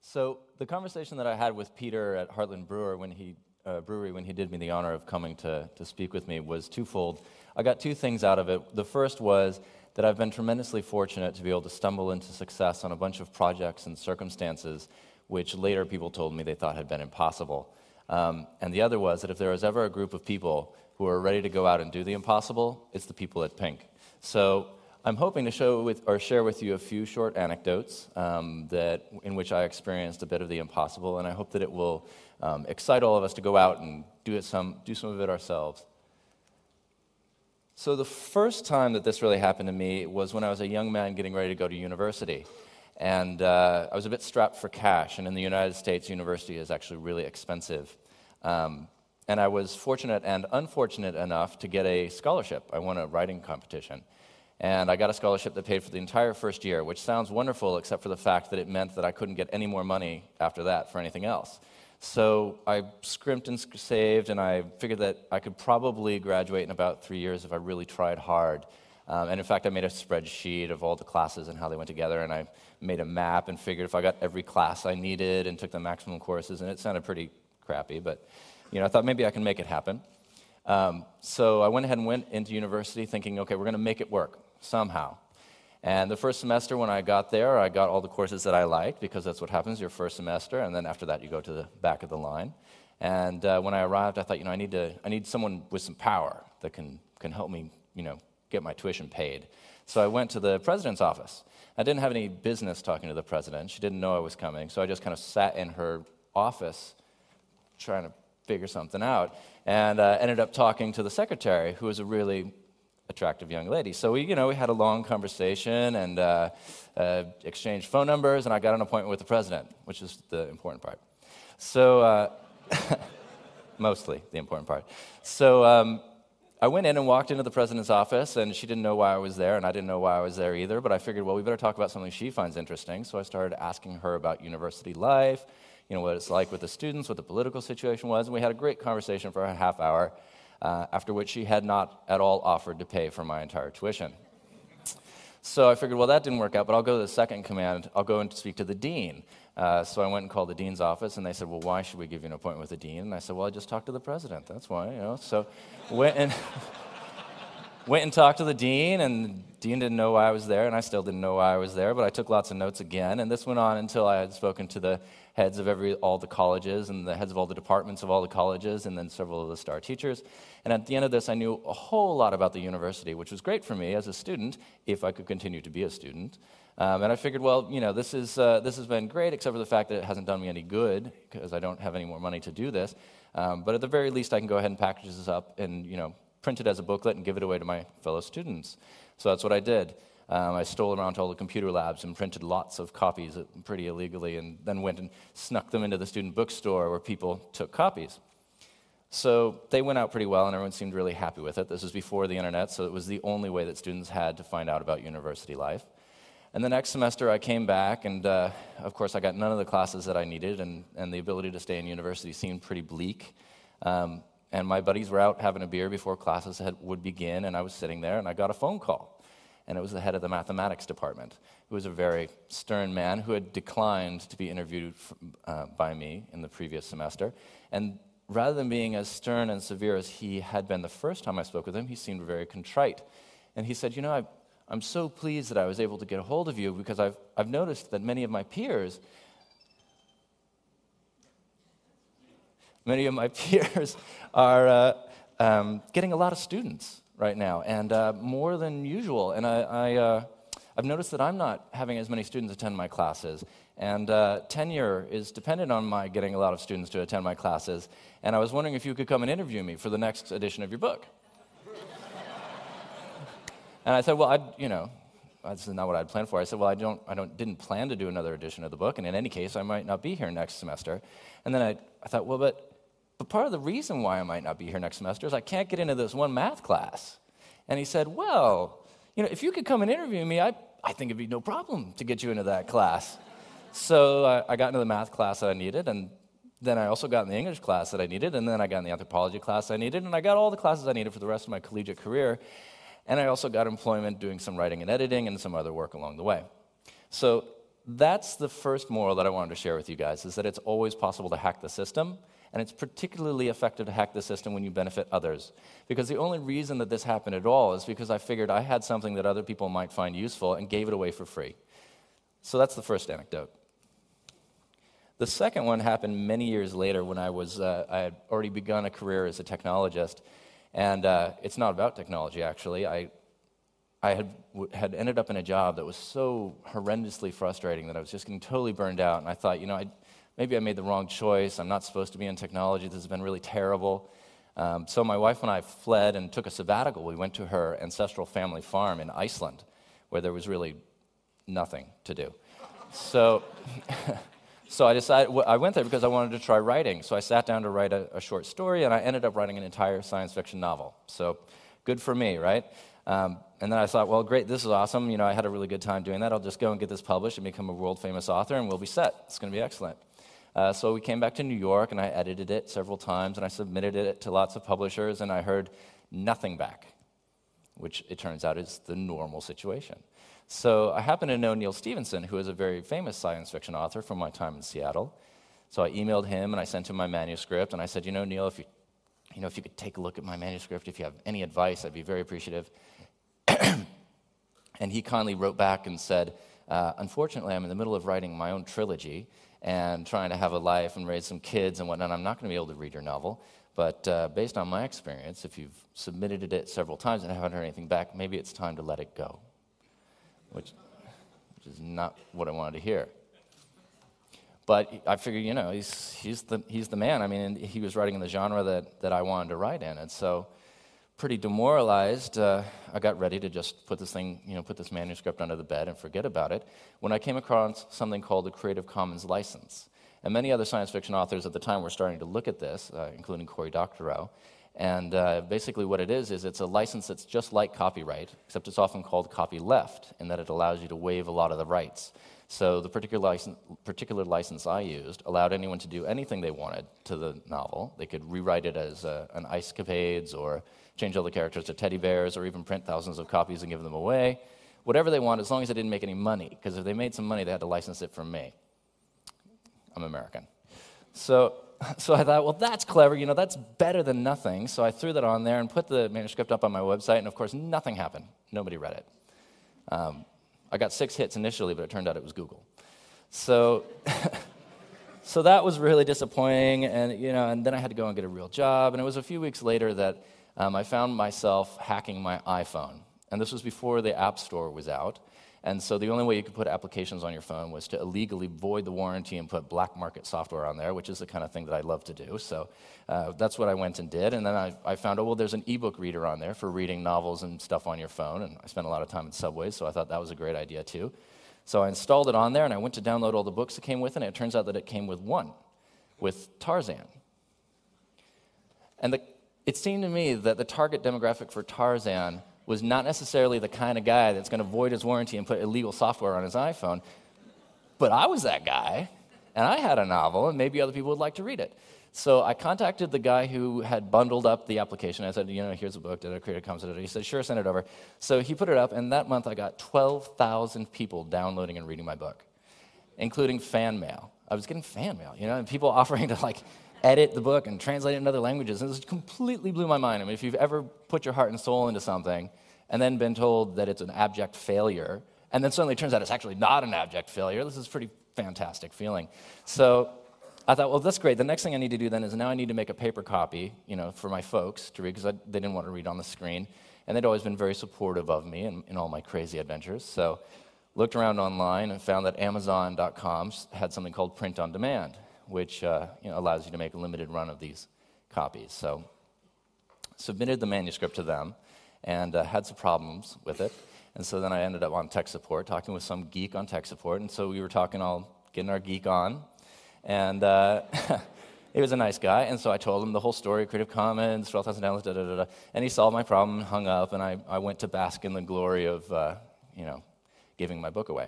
So the conversation that I had with Peter at Heartland Brewery when he did me the honor of coming to speak with me was twofold. I got two things out of it. The first was that I've been tremendously fortunate to be able to stumble into success on a bunch of projects and circumstances which later people told me they thought had been impossible. And the other was that if there was ever a group of people who are ready to go out and do the impossible, it's the people at PINC. So I'm hoping to share with you a few short anecdotes in which I experienced a bit of the impossible, and I hope that it will excite all of us to go out and do some of it ourselves. So the first time that this really happened to me was when I was a young man getting ready to go to university. And I was a bit strapped for cash, and in the United States, university is actually really expensive. And I was fortunate and unfortunate enough to get a scholarship. I won a writing competition. And I got a scholarship that paid for the entire first year, which sounds wonderful, except for the fact that it meant that I couldn't get any more money after that for anything else. So I scrimped and saved, and I figured that I could probably graduate in about 3 years if I really tried hard. And in fact, I made a spreadsheet of all the classes and how they went together, and I made a map and figured if I got every class I needed and took the maximum courses, and it sounded pretty crappy, but I thought maybe I can make it happen. So I went ahead and went into university thinking, okay, we're going to make it work somehow. And the first semester when I got there, I got all the courses that I liked, because that's what happens your first semester, and then after that you go to the back of the line. And when I arrived, I thought, I need someone with some power that can help me, get my tuition paid. So I went to the president's office. I didn't have any business talking to the president. She didn't know I was coming, so I just kind of sat in her office trying to figure something out, and ended up talking to the secretary, who was a really attractive young lady. So we had a long conversation and exchanged phone numbers, and I got an appointment with the president, which is the important part. So mostly the important part. So I went in and walked into the president's office, and she didn't know why I was there, and I didn't know why I was there either, but I figured, well, we better talk about something she finds interesting. So I started asking her about university life, what it's like with the students, what the political situation was, and we had a great conversation for a half hour, after which she had not at all offered to pay for my entire tuition. So I figured, well, that didn't work out, but I'll go to the second command. I'll go and speak to the dean. So I went and called the dean's office, and they said, well, why should we give you an appointment with the dean? And I said, well, I just talked to the president. That's why, So went and talked to the dean, and the dean didn't know why I was there, and I still didn't know why I was there, but I took lots of notes again, and this went on until I had spoken to the heads of all the colleges and the heads of all the departments of all the colleges, and then several of the star teachers. And at the end of this, I knew a whole lot about the university, which was great for me as a student, if I could continue to be a student. And I figured, well, this has been great, except for the fact that it hasn't done me any good, because I don't have any more money to do this. But at the very least, I can go ahead and package this up and, print it as a booklet and give it away to my fellow students. So that's what I did. I stole around to all the computer labs and printed lots of copies pretty illegally, and then went and snuck them into the student bookstore where people took copies. So they went out pretty well, and everyone seemed really happy with it. This was before the internet, so it was the only way that students had to find out about university life. And the next semester I came back, and of course I got none of the classes that I needed, and the ability to stay in university seemed pretty bleak. And my buddies were out having a beer before classes would begin, and I was sitting there, and I got a phone call. And it was the head of the mathematics department, who was a very stern man who had declined to be interviewed by me in the previous semester. And rather than being as stern and severe as he had been the first time I spoke with him, he seemed very contrite. And he said, I'm so pleased that I was able to get a hold of you, because I've noticed that many of my peers are getting a lot of students right now, and more than usual. And I've noticed that I'm not having as many students attend my classes, and tenure is dependent on my getting a lot of students to attend my classes. And I was wondering if you could come and interview me for the next edition of your book. And I said, well, this is not what I'd planned for. I said, well, I didn't plan to do another edition of the book, and in any case, I might not be here next semester. And then I thought, well, but part of the reason why I might not be here next semester is I can't get into this one math class. And he said, well, if you could come and interview me, I think it'd be no problem to get you into that class. So I got into the math class that I needed, and then I also got in the English class that I needed, and then I got in the anthropology class I needed, and I got all the classes I needed for the rest of my collegiate career. And I also got employment doing some writing and editing and some other work along the way. So that's the first moral that I wanted to share with you guys, is that it's always possible to hack the system, and it's particularly effective to hack the system when you benefit others. Because the only reason that this happened at all is because I figured I had something that other people might find useful and gave it away for free. So that's the first anecdote. The second one happened many years later when I had already begun a career as a technologist. And it's not about technology, actually. I had ended up in a job that was so horrendously frustrating that I was just getting totally burned out. And I thought, maybe I made the wrong choice. I'm not supposed to be in technology. This has been really terrible. So my wife and I fled and took a sabbatical. We went to her ancestral family farm in Iceland, where there was really nothing to do. So I decided, I went there because I wanted to try writing. So I sat down to write a short story, and I ended up writing an entire science fiction novel. So good for me, right? And then I thought, well, great, this is awesome. I had a really good time doing that. I'll just go and get this published and become a world-famous author, and we'll be set. It's going to be excellent. So we came back to New York, and I edited it several times, and I submitted it to lots of publishers, and I heard nothing back, which it turns out is the normal situation. So I happen to know Neal Stephenson, who is a very famous science fiction author from my time in Seattle. So I emailed him, and I sent him my manuscript, and I said, Neal, if you could take a look at my manuscript, if you have any advice, I'd be very appreciative. And he kindly wrote back and said, unfortunately, I'm in the middle of writing my own trilogy and trying to have a life and raise some kids and whatnot. I'm not going to be able to read your novel. But based on my experience, if you've submitted it several times and haven't heard anything back, maybe it's time to let it go, which is not what I wanted to hear. But I figured, he's the man. I mean, he was writing in the genre that I wanted to write in. And so pretty demoralized, I got ready to just put this manuscript under the bed and forget about it, when I came across something called the Creative Commons license. And many other science fiction authors at the time were starting to look at this, including Cory Doctorow. And basically what it is it's a license that's just like copyright, except it's often called copyleft, in that it allows you to waive a lot of the rights. So the particular license I used allowed anyone to do anything they wanted to the novel. They could rewrite it as an Ice Capades, or change all the characters to teddy bears, or even print thousands of copies and give them away. Whatever they want, as long as they didn't make any money, because if they made some money, they had to license it from me. I'm American. So I thought, well, that's clever, that's better than nothing. So I threw that on there and put the manuscript up on my website, and of course, nothing happened. Nobody read it. I got 6 hits initially, but it turned out it was Google. So that was really disappointing, and then I had to go and get a real job, and it was a few weeks later that I found myself hacking my iPhone. And this was before the App Store was out. And so the only way you could put applications on your phone was to illegally void the warranty and put black market software on there, which is the kind of thing that I love to do. So that's what I went and did. And then I found, there's an ebook reader on there for reading novels and stuff on your phone. And I spent a lot of time in subways, so I thought that was a great idea too. So I installed it on there, and I went to download all the books that came with it, and it turns out that it came with one, with Tarzan. And it seemed to me that the target demographic for Tarzan was not necessarily the kind of guy that's going to void his warranty and put illegal software on his iPhone, but I was that guy, and I had a novel, and maybe other people would like to read it. So I contacted the guy who had bundled up the application. I said, here's a book, did I create a Commons editor? He said, sure, send it over. So he put it up, and that month I got 12,000 people downloading and reading my book, including fan mail. I was getting fan mail, and people offering to, edit the book and translate it in other languages. And this completely blew my mind. I mean, if you've ever put your heart and soul into something and then been told that it's an abject failure, and then suddenly it turns out it's actually not an abject failure, this is a pretty fantastic feeling. So I thought, well, that's great. The next thing I need to do then is now I need to make a paper copy, for my folks to read, because they didn't want to read on the screen. And they'd always been very supportive of me in all my crazy adventures. So looked around online and found that Amazon.com had something called print on demand, which allows you to make a limited run of these copies. So submitted the manuscript to them and had some problems with it. And so then I ended up on tech support, talking with some geek on tech support. And so we were talking, getting our geek on. And he was a nice guy. And so I told him the whole story, Creative Commons, 12,000 downloads, da-da-da-da. And he solved my problem and hung up. And I went to bask in the glory of, giving my book away.